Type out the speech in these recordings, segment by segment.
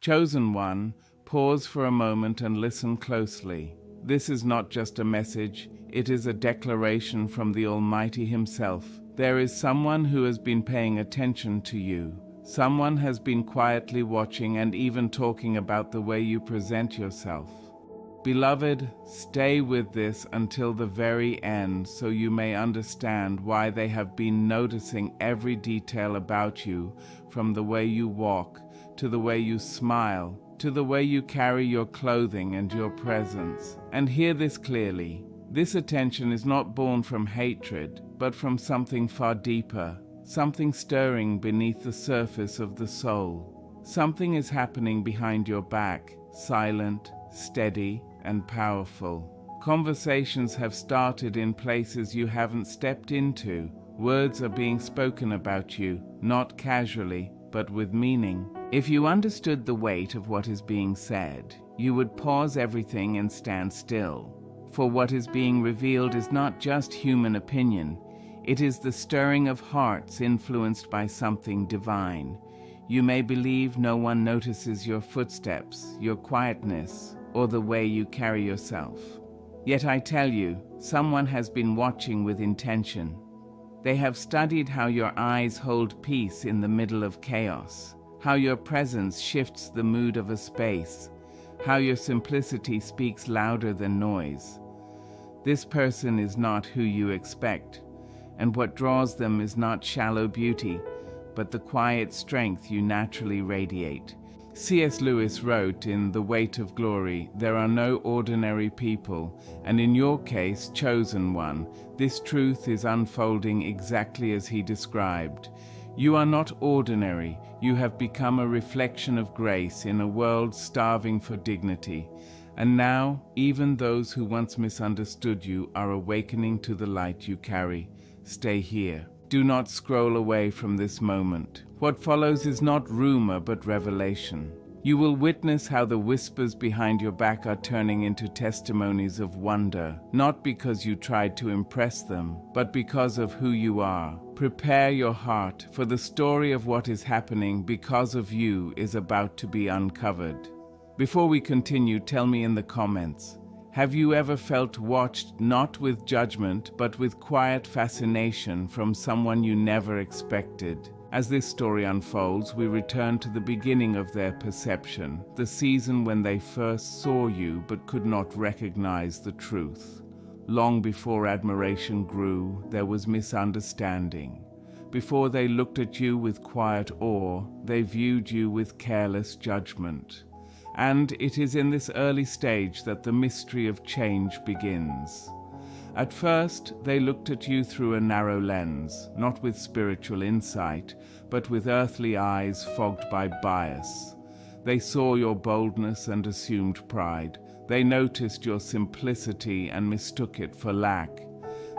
Chosen one, pause for a moment and listen closely. This is not just a message, it is a declaration from the Almighty Himself. There is someone who has been paying attention to you. Someone has been quietly watching and even talking about the way you present yourself. Beloved, stay with this until the very end so you may understand why they have been noticing every detail about you, from the way you walk, to the way you smile, to the way you carry your clothing and your presence. And hear this clearly. This attention is not born from hatred, but from something far deeper, something stirring beneath the surface of the soul. Something is happening behind your back, silent, steady, and powerful. Conversations have started in places you haven't stepped into. Words are being spoken about you, not casually, but with meaning. If you understood the weight of what is being said, you would pause everything and stand still. For what is being revealed is not just human opinion, it is the stirring of hearts influenced by something divine. You may believe no one notices your footsteps, your quietness, or the way you carry yourself. Yet I tell you, someone has been watching with intention. They have studied how your eyes hold peace in the middle of chaos, how your presence shifts the mood of a space, how your simplicity speaks louder than noise. This person is not who you expect, and what draws them is not shallow beauty, but the quiet strength you naturally radiate. C.S. Lewis wrote in The Weight of Glory, "There are no ordinary people, and in your case, chosen one, this truth is unfolding exactly as he described. You are not ordinary, you have become a reflection of grace in a world starving for dignity. And now, even those who once misunderstood you are awakening to the light you carry. Stay here. Do not scroll away from this moment. What follows is not rumor but revelation. You will witness how the whispers behind your back are turning into testimonies of wonder, not because you tried to impress them, but because of who you are. Prepare your heart, for the story of what is happening because of you is about to be uncovered." Before we continue, tell me in the comments, have you ever felt watched not with judgment but with quiet fascination from someone you never expected? As this story unfolds, we return to the beginning of their perception, the season when they first saw you but could not recognize the truth. Long before admiration grew, there was misunderstanding. Before they looked at you with quiet awe, they viewed you with careless judgment. And it is in this early stage that the mystery of change begins. At first, they looked at you through a narrow lens, not with spiritual insight, but with earthly eyes fogged by bias. They saw your boldness and assumed pride. They noticed your simplicity and mistook it for lack.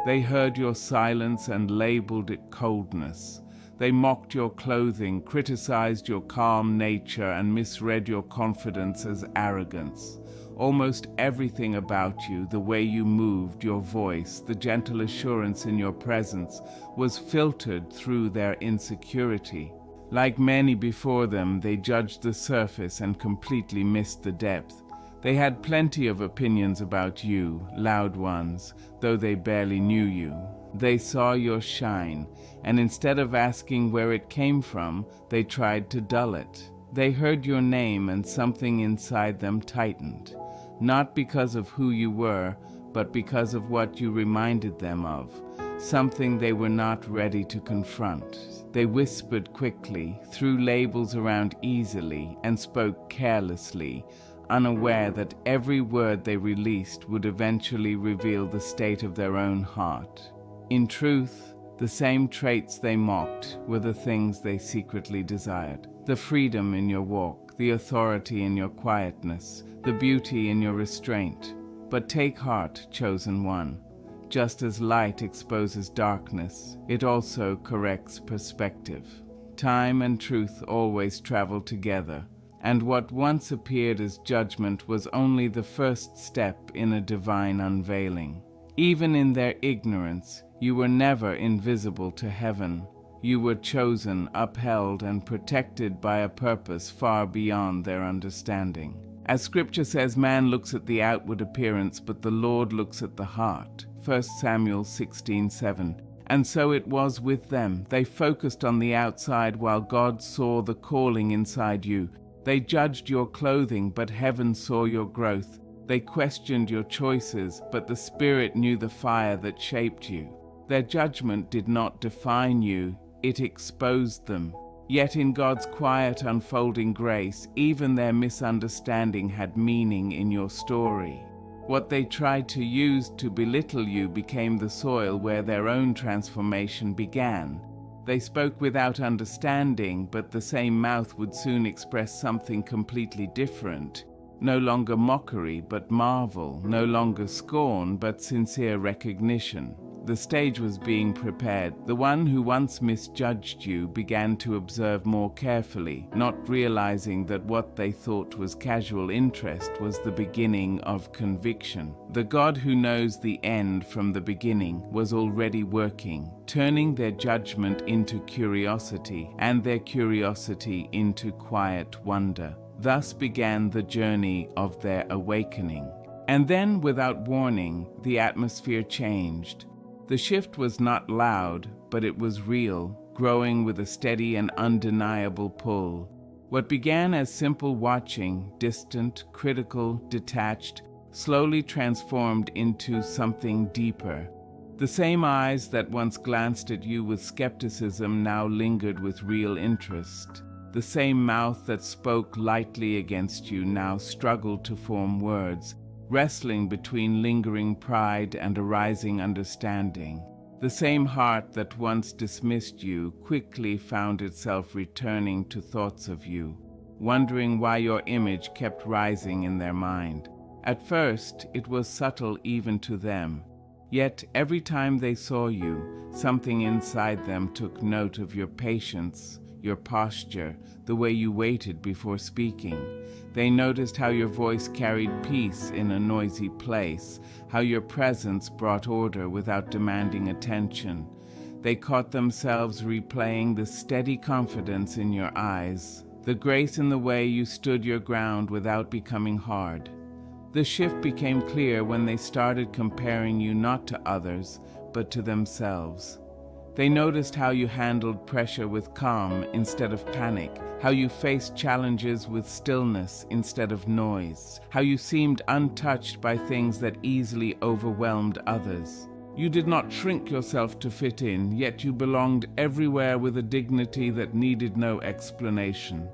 They heard your silence and labeled it coldness. They mocked your clothing, criticized your calm nature, and misread your confidence as arrogance. Almost everything about you, the way you moved, your voice, the gentle assurance in your presence, was filtered through their insecurity. Like many before them, they judged the surface and completely missed the depth. They had plenty of opinions about you, loud ones, though they barely knew you. They saw your shine, and instead of asking where it came from, they tried to dull it. They heard your name and something inside them tightened. Not because of who you were, but because of what you reminded them of, something they were not ready to confront. They whispered quickly, threw labels around easily, and spoke carelessly, unaware that every word they released would eventually reveal the state of their own heart. In truth, the same traits they mocked were the things they secretly desired. The freedom in your walk, the authority in your quietness, the beauty in your restraint. But take heart, chosen one. Just as light exposes darkness, it also corrects perspective. Time and truth always travel together, and what once appeared as judgment was only the first step in a divine unveiling. Even in their ignorance, you were never invisible to heaven. You were chosen, upheld, and protected by a purpose far beyond their understanding. As Scripture says, man looks at the outward appearance, but the Lord looks at the heart. 1 Samuel 16:7. And so it was with them. They focused on the outside while God saw the calling inside you. They judged your clothing, but heaven saw your growth. They questioned your choices, but the Spirit knew the fire that shaped you. Their judgment did not define you, it exposed them. Yet in God's quiet unfolding grace, even their misunderstanding had meaning in your story. What they tried to use to belittle you became the soil where their own transformation began. They spoke without understanding, but the same mouth would soon express something completely different. No longer mockery, but marvel. No longer scorn, but sincere recognition. The stage was being prepared. The one who once misjudged you began to observe more carefully, not realizing that what they thought was casual interest was the beginning of conviction. The God who knows the end from the beginning was already working, turning their judgment into curiosity and their curiosity into quiet wonder. Thus began the journey of their awakening. And then, without warning, the atmosphere changed. The shift was not loud, but it was real, growing with a steady and undeniable pull. What began as simple watching, distant, critical, detached, slowly transformed into something deeper. The same eyes that once glanced at you with skepticism now lingered with real interest. The same mouth that spoke lightly against you now struggled to form words, wrestling between lingering pride and a rising understanding. The same heart that once dismissed you quickly found itself returning to thoughts of you, wondering why your image kept rising in their mind. At first, it was subtle even to them. Yet every time they saw you, something inside them took note of your patience, your posture, the way you waited before speaking. They noticed how your voice carried peace in a noisy place, how your presence brought order without demanding attention. They caught themselves replaying the steady confidence in your eyes, the grace in the way you stood your ground without becoming hard. The shift became clear when they started comparing you not to others, but to themselves. They noticed how you handled pressure with calm instead of panic, how you faced challenges with stillness instead of noise, how you seemed untouched by things that easily overwhelmed others. You did not shrink yourself to fit in, yet you belonged everywhere with a dignity that needed no explanation.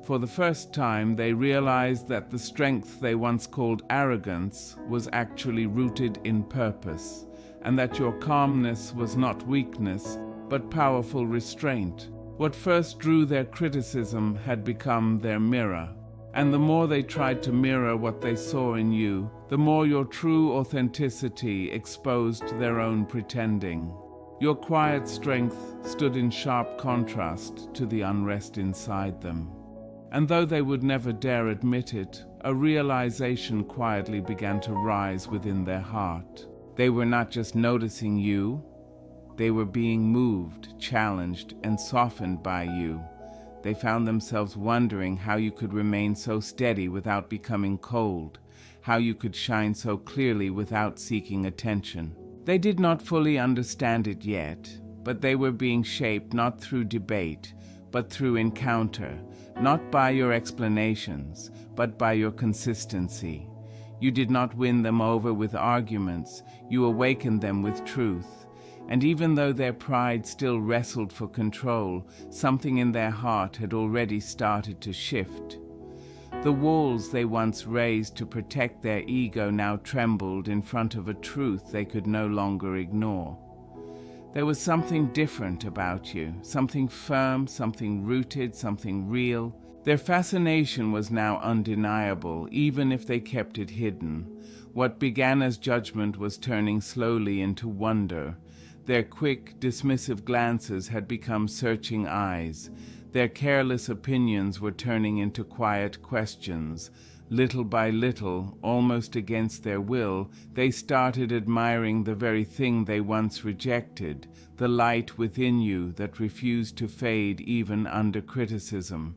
For the first time, they realized that the strength they once called arrogance was actually rooted in purpose, and that your calmness was not weakness, but powerful restraint. What first drew their criticism had become their mirror, and the more they tried to mirror what they saw in you, the more your true authenticity exposed their own pretending. Your quiet strength stood in sharp contrast to the unrest inside them. And though they would never dare admit it, a realization quietly began to rise within their heart. They were not just noticing you, they were being moved, challenged, and softened by you. They found themselves wondering how you could remain so steady without becoming cold, how you could shine so clearly without seeking attention. They did not fully understand it yet, but they were being shaped not through debate, but through encounter, not by your explanations, but by your consistency. You did not win them over with arguments, you awakened them with truth. And even though their pride still wrestled for control, something in their heart had already started to shift. The walls they once raised to protect their ego now trembled in front of a truth they could no longer ignore. There was something different about you, something firm, something rooted, something real. Their fascination was now undeniable, even if they kept it hidden. What began as judgment was turning slowly into wonder. Their quick, dismissive glances had become searching eyes. Their careless opinions were turning into quiet questions. Little by little, almost against their will, they started admiring the very thing they once rejected, the light within you that refused to fade even under criticism.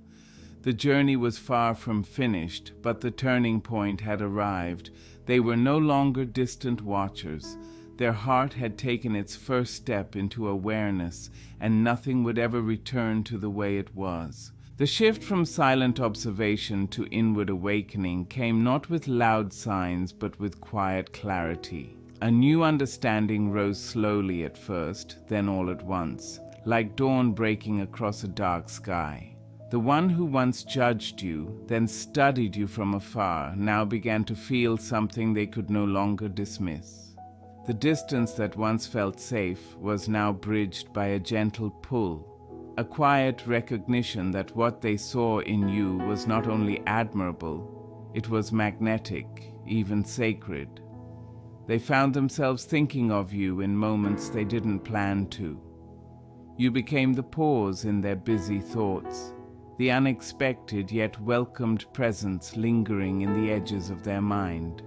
The journey was far from finished, but the turning point had arrived. They were no longer distant watchers. Their heart had taken its first step into awareness, and nothing would ever return to the way it was. The shift from silent observation to inward awakening came not with loud signs, but with quiet clarity. A new understanding rose slowly at first, then all at once, like dawn breaking across a dark sky. The one who once judged you, then studied you from afar, now began to feel something they could no longer dismiss. The distance that once felt safe was now bridged by a gentle pull, a quiet recognition that what they saw in you was not only admirable, it was magnetic, even sacred. They found themselves thinking of you in moments they didn't plan to. You became the pause in their busy thoughts, the unexpected yet welcomed presence lingering in the edges of their mind.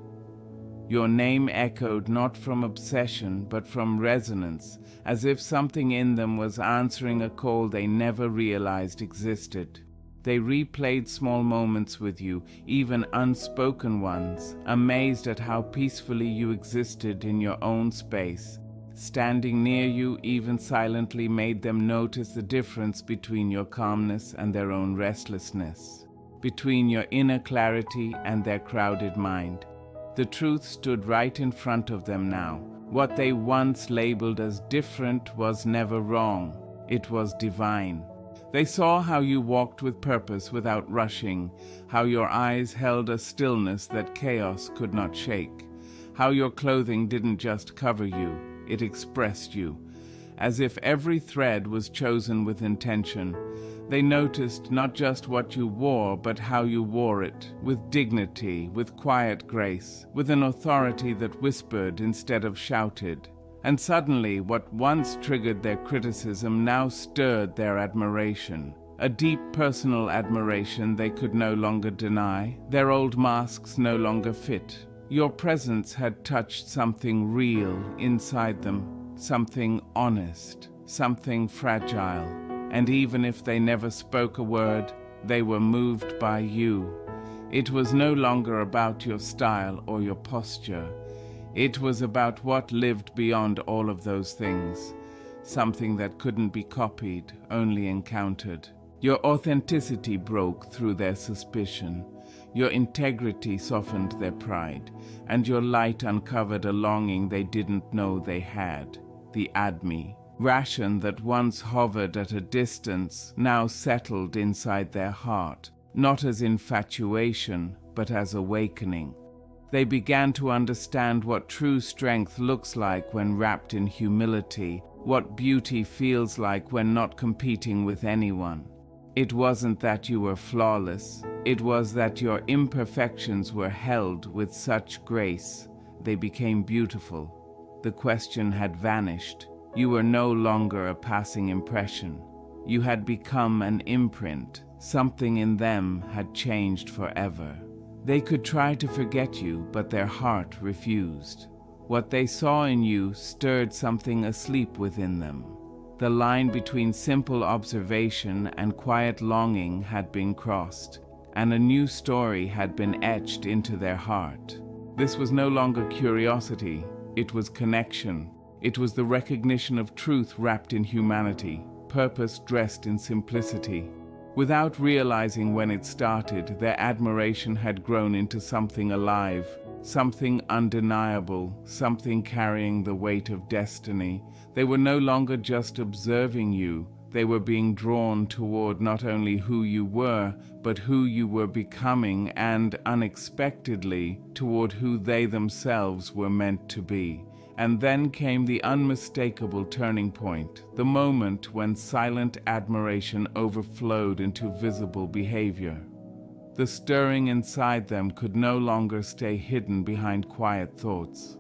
Your name echoed not from obsession but from resonance, as if something in them was answering a call they never realized existed. They replayed small moments with you, even unspoken ones, amazed at how peacefully you existed in your own space. Standing near you, even silently, made them notice the difference between your calmness and their own restlessness, between your inner clarity and their crowded mind. The truth stood right in front of them now. What they once labeled as different was never wrong. It was divine. They saw how you walked with purpose without rushing, how your eyes held a stillness that chaos could not shake, how your clothing didn't just cover you, it expressed you, as if every thread was chosen with intention. They noticed not just what you wore, but how you wore it, with dignity, with quiet grace, with an authority that whispered instead of shouted. And suddenly, what once triggered their criticism now stirred their admiration. A deep personal admiration they could no longer deny. Their old masks no longer fit. Your presence had touched something real inside them, something honest, something fragile. And even if they never spoke a word, they were moved by you. It was no longer about your style or your posture. It was about what lived beyond all of those things, something that couldn't be copied, only encountered. Your authenticity broke through their suspicion. Your integrity softened their pride, and your light uncovered a longing they didn't know they had, the Admi. Ration that once hovered at a distance now settled inside their heart, not as infatuation, but as awakening. They began to understand what true strength looks like when wrapped in humility, what beauty feels like when not competing with anyone. It wasn't that you were flawless, it was that your imperfections were held with such grace. They became beautiful. The question had vanished. You were no longer a passing impression. You had become an imprint. Something in them had changed forever. They could try to forget you, but their heart refused. What they saw in you stirred something asleep within them. The line between simple observation and quiet longing had been crossed, and a new story had been etched into their heart. This was no longer curiosity, it was connection. It was the recognition of truth wrapped in humanity, purpose dressed in simplicity. Without realizing when it started, their admiration had grown into something alive, something undeniable, something carrying the weight of destiny. They were no longer just observing you. They were being drawn toward not only who you were, but who you were becoming, and, unexpectedly, toward who they themselves were meant to be. And then came the unmistakable turning point, the moment when silent admiration overflowed into visible behavior. The stirring inside them could no longer stay hidden behind quiet thoughts.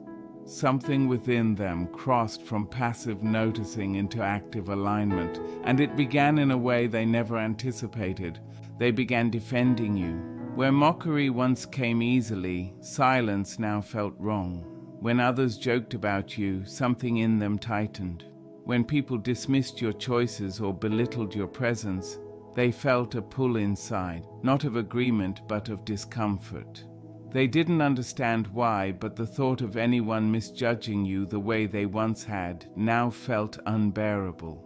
Something within them crossed from passive noticing into active alignment, and it began in a way they never anticipated. They began defending you. Where mockery once came easily, silence now felt wrong. When others joked about you, something in them tightened. When people dismissed your choices or belittled your presence, they felt a pull inside, not of agreement but of discomfort. They didn't understand why, but the thought of anyone misjudging you the way they once had now felt unbearable.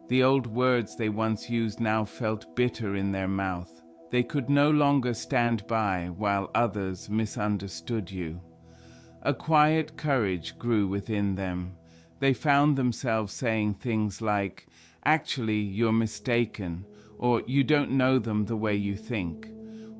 The old words they once used now felt bitter in their mouth. They could no longer stand by while others misunderstood you. A quiet courage grew within them. They found themselves saying things like, "Actually, you're mistaken," or "You don't know them the way you think."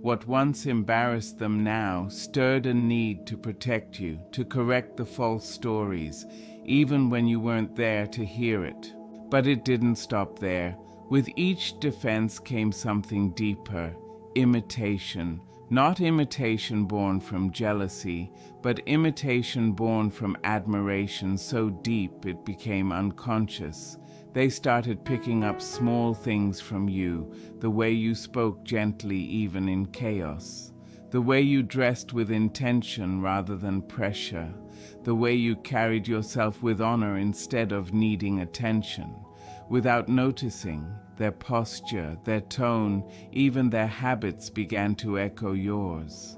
What once embarrassed them now stirred a need to protect you, to correct the false stories, even when you weren't there to hear it. But it didn't stop there. With each defense came something deeper: imitation. Not imitation born from jealousy, but imitation born from admiration so deep it became unconscious. They started picking up small things from you, the way you spoke gently even in chaos, the way you dressed with intention rather than pressure, the way you carried yourself with honor instead of needing attention. Without noticing, their posture, their tone, even their habits began to echo yours.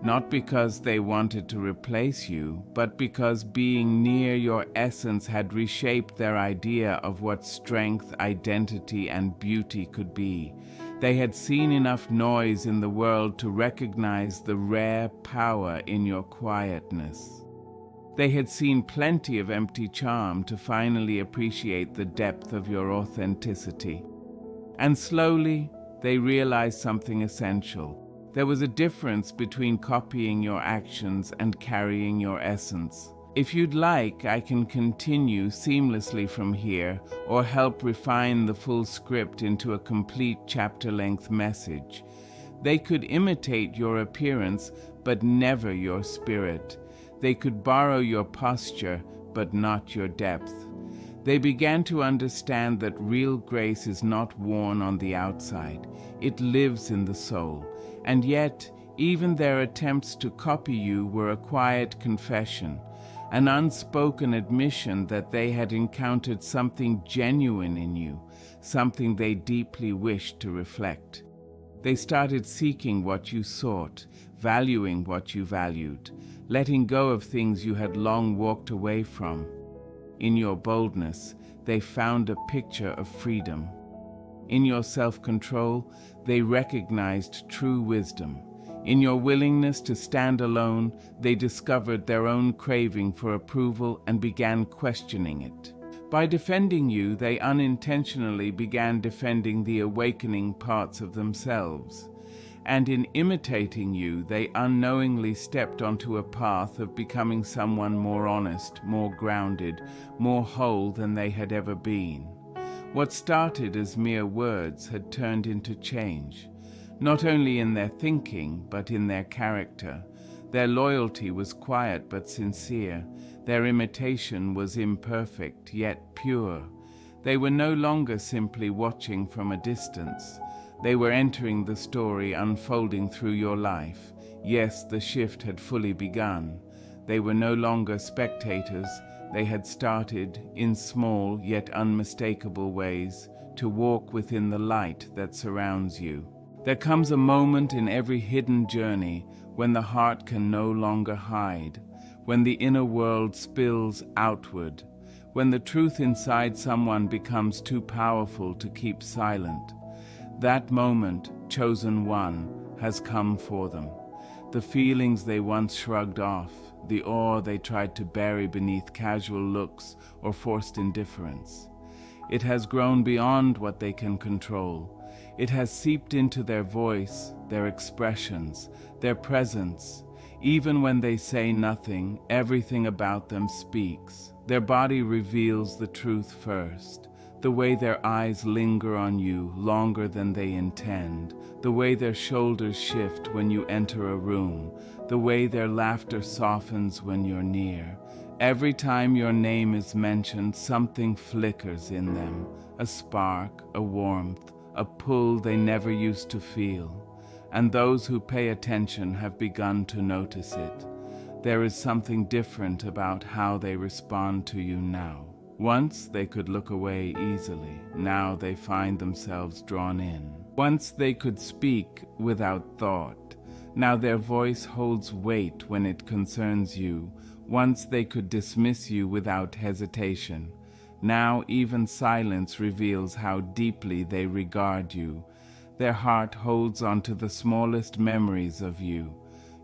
Not because they wanted to replace you, but because being near your essence had reshaped their idea of what strength, identity, and beauty could be. They had seen enough noise in the world to recognize the rare power in your quietness. They had seen plenty of empty charm to finally appreciate the depth of your authenticity. And slowly, they realized something essential. There was a difference between copying your actions and carrying your essence. If you'd like, I can continue seamlessly from here, or help refine the full script into a complete chapter-length message. They could imitate your appearance, but never your spirit. They could borrow your posture, but not your depth. They began to understand that real grace is not worn on the outside. It lives in the soul. And yet, even their attempts to copy you were a quiet confession, an unspoken admission that they had encountered something genuine in you, something they deeply wished to reflect. They started seeking what you sought, valuing what you valued, letting go of things you had long walked away from. In your boldness, they found a picture of freedom. In your self-control, they recognized true wisdom. In your willingness to stand alone, they discovered their own craving for approval and began questioning it. By defending you, they unintentionally began defending the awakening parts of themselves. And in imitating you, they unknowingly stepped onto a path of becoming someone more honest, more grounded, more whole than they had ever been. What started as mere words had turned into change, not only in their thinking, but in their character. Their loyalty was quiet but sincere. Their imitation was imperfect, yet pure. They were no longer simply watching from a distance. They were entering the story unfolding through your life. Yes, the shift had fully begun. They were no longer spectators. They had started, in small yet unmistakable ways, to walk within the light that surrounds you. There comes a moment in every hidden journey when the heart can no longer hide, when the inner world spills outward, when the truth inside someone becomes too powerful to keep silent. That moment, chosen one, has come for them. The feelings they once shrugged off, the awe they tried to bury beneath casual looks or forced indifference. It has grown beyond what they can control. It has seeped into their voice, their expressions, their presence. Even when they say nothing, everything about them speaks. Their body reveals the truth first. The way their eyes linger on you longer than they intend, the way their shoulders shift when you enter a room, the way their laughter softens when you're near. Every time your name is mentioned, something flickers in them, a spark, a warmth, a pull they never used to feel. And those who pay attention have begun to notice it. There is something different about how they respond to you now. Once they could look away easily. Now they find themselves drawn in. Once they could speak without thought. Now their voice holds weight when it concerns you. Once they could dismiss you without hesitation. Now even silence reveals how deeply they regard you. Their heart holds on to the smallest memories of you.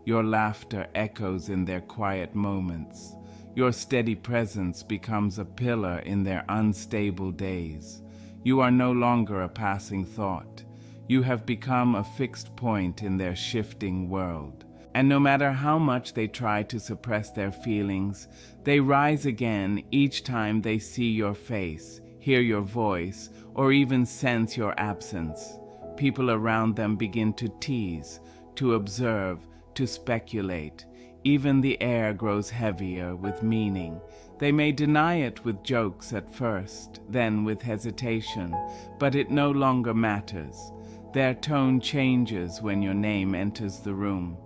Your laughter echoes in their quiet moments. Your steady presence becomes a pillar in their unstable days. You are no longer a passing thought. You have become a fixed point in their shifting world. And no matter how much they try to suppress their feelings, they rise again each time they see your face, hear your voice, or even sense your absence. People around them begin to tease, to observe, to speculate. Even the air grows heavier with meaning. They may deny it with jokes at first, then with hesitation, but it no longer matters. Their tone changes when your name enters the room.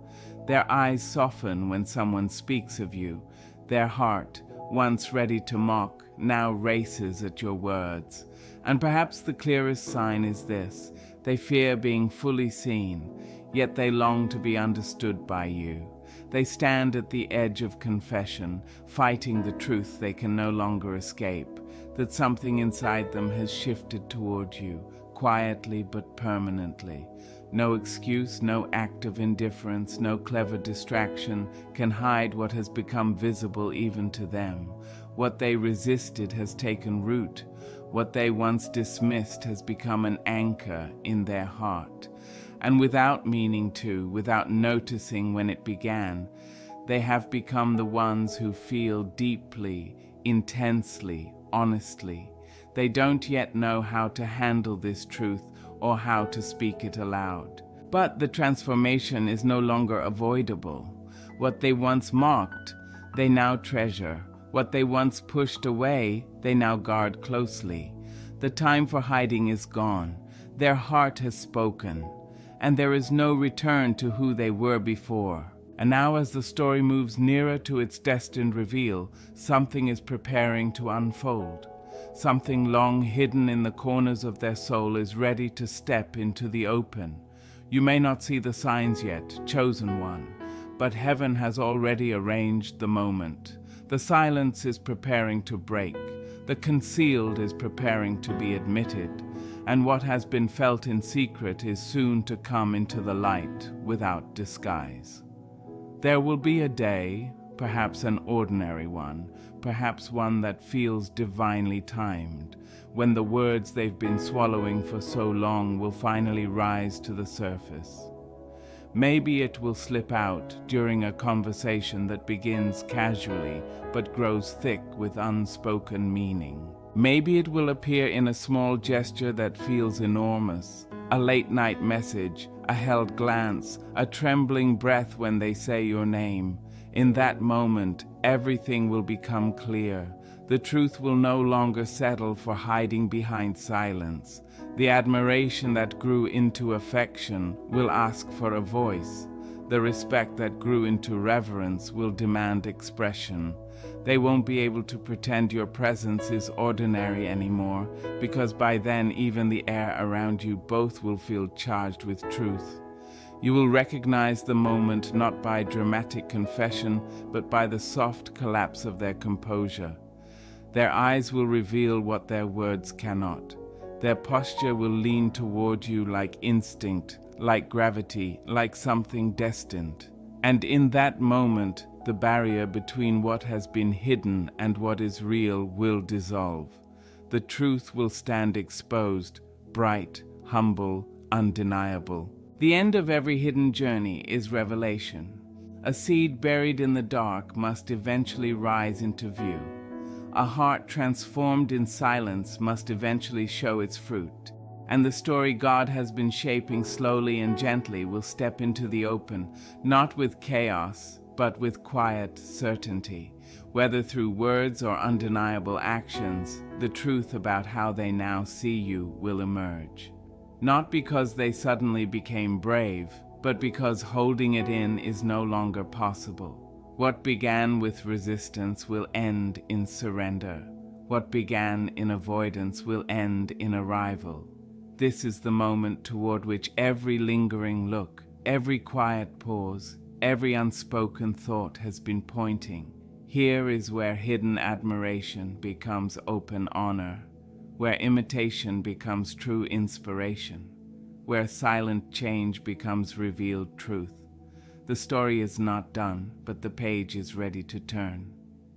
Their eyes soften when someone speaks of you. Their heart, once ready to mock, now races at your words. And perhaps the clearest sign is this: they fear being fully seen, yet they long to be understood by you. They stand at the edge of confession, fighting the truth they can no longer escape, that something inside them has shifted toward you, quietly but permanently. No excuse, no act of indifference, no clever distraction can hide what has become visible even to them. What they resisted has taken root. What they once dismissed has become an anchor in their heart. And without meaning to, without noticing when it began, they have become the ones who feel deeply, intensely, honestly. They don't yet know how to handle this truth or how to speak it aloud. But the transformation is no longer avoidable. What they once mocked, they now treasure. What they once pushed away, they now guard closely. The time for hiding is gone. Their heart has spoken, and there is no return to who they were before. And now, as the story moves nearer to its destined reveal, something is preparing to unfold. Something long hidden in the corners of their soul is ready to step into the open. You may not see the signs yet, chosen one, but heaven has already arranged the moment. The silence is preparing to break. The concealed is preparing to be admitted. And what has been felt in secret is soon to come into the light without disguise. There will be a day, perhaps an ordinary one, perhaps one that feels divinely timed, when the words they've been swallowing for so long will finally rise to the surface. Maybe it will slip out during a conversation that begins casually but grows thick with unspoken meaning. Maybe it will appear in a small gesture that feels enormous, a late-night message, a held glance, a trembling breath when they say your name. In that moment, everything will become clear. The truth will no longer settle for hiding behind silence. The admiration that grew into affection will ask for a voice. The respect that grew into reverence will demand expression. They won't be able to pretend your presence is ordinary anymore, because by then even the air around you both will feel charged with truth. You will recognize the moment not by dramatic confession, but by the soft collapse of their composure. Their eyes will reveal what their words cannot. Their posture will lean toward you like instinct, like gravity, like something destined. And in that moment, the barrier between what has been hidden and what is real will dissolve. The truth will stand exposed, bright, humble, undeniable. The end of every hidden journey is revelation. A seed buried in the dark must eventually rise into view. A heart transformed in silence must eventually show its fruit. And the story God has been shaping slowly and gently will step into the open, not with chaos, but with quiet certainty. Whether through words or undeniable actions, the truth about how they now see you will emerge. Not because they suddenly became brave, but because holding it in is no longer possible. What began with resistance will end in surrender. What began in avoidance will end in arrival. This is the moment toward which every lingering look, every quiet pause, every unspoken thought has been pointing. Here is where hidden admiration becomes open honor, where imitation becomes true inspiration, where silent change becomes revealed truth. The story is not done, but the page is ready to turn.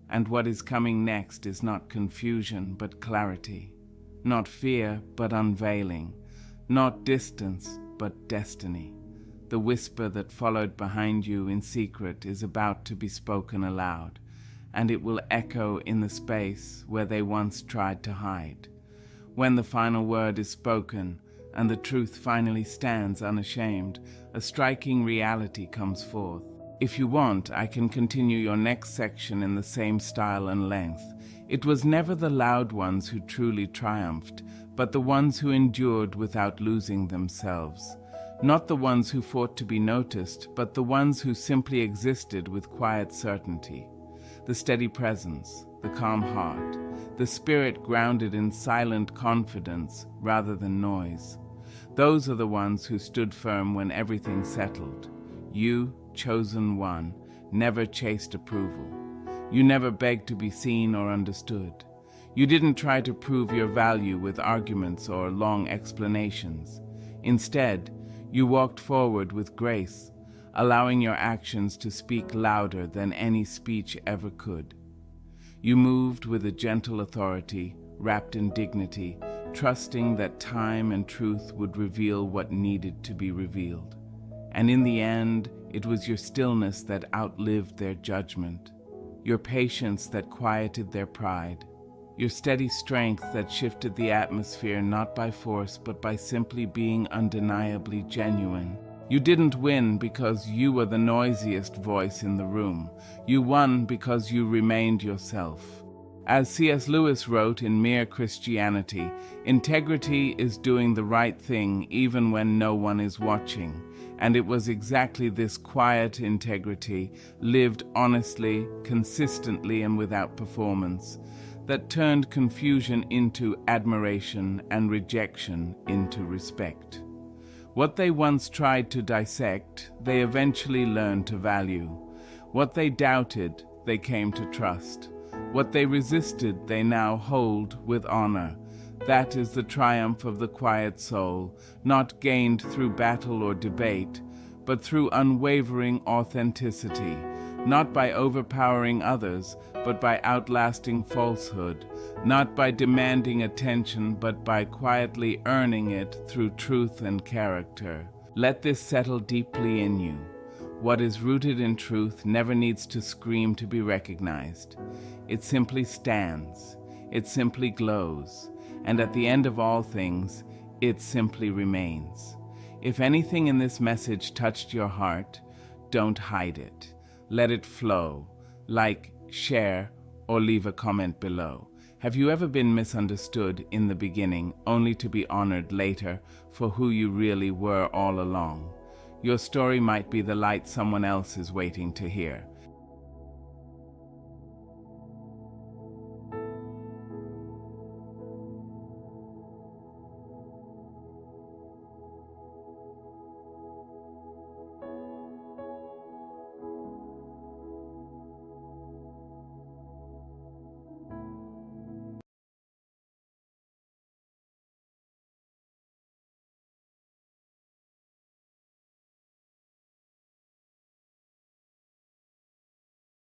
And what is coming next is not confusion, but clarity. Not fear, but unveiling. Not distance, but destiny. The whisper that followed behind you in secret is about to be spoken aloud, and it will echo in the space where they once tried to hide. When the final word is spoken, and the truth finally stands unashamed, a striking reality comes forth. If you want, I can continue your next section in the same style and length. It was never the loud ones who truly triumphed, but the ones who endured without losing themselves. Not the ones who fought to be noticed, but the ones who simply existed with quiet certainty. The steady presence, the calm heart, the spirit grounded in silent confidence rather than noise. Those are the ones who stood firm when everything settled. You, chosen one, never chased approval. You never begged to be seen or understood. You didn't try to prove your value with arguments or long explanations. Instead, you walked forward with grace, allowing your actions to speak louder than any speech ever could. You moved with a gentle authority, wrapped in dignity, trusting that time and truth would reveal what needed to be revealed. And in the end, it was your stillness that outlived their judgment, your patience that quieted their pride, your steady strength that shifted the atmosphere not by force but by simply being undeniably genuine. You didn't win because you were the noisiest voice in the room. You won because you remained yourself. As C.S. Lewis wrote in Mere Christianity, integrity is doing the right thing even when no one is watching. And it was exactly this quiet integrity, lived honestly, consistently, and without performance, that turned confusion into admiration and rejection into respect. What they once tried to dissect, they eventually learned to value. What they doubted, they came to trust. What they resisted, they now hold with honor. That is the triumph of the quiet soul, not gained through battle or debate, but through unwavering authenticity, not by overpowering others, but by outlasting falsehood, not by demanding attention, but by quietly earning it through truth and character. Let this settle deeply in you. What is rooted in truth never needs to scream to be recognized. It simply stands, it simply glows, and at the end of all things, it simply remains. If anything in this message touched your heart, don't hide it. Let it flow. Like, share, or leave a comment below. Have you ever been misunderstood in the beginning, only to be honored later for who you really were all along? Your story might be the light someone else is waiting to hear.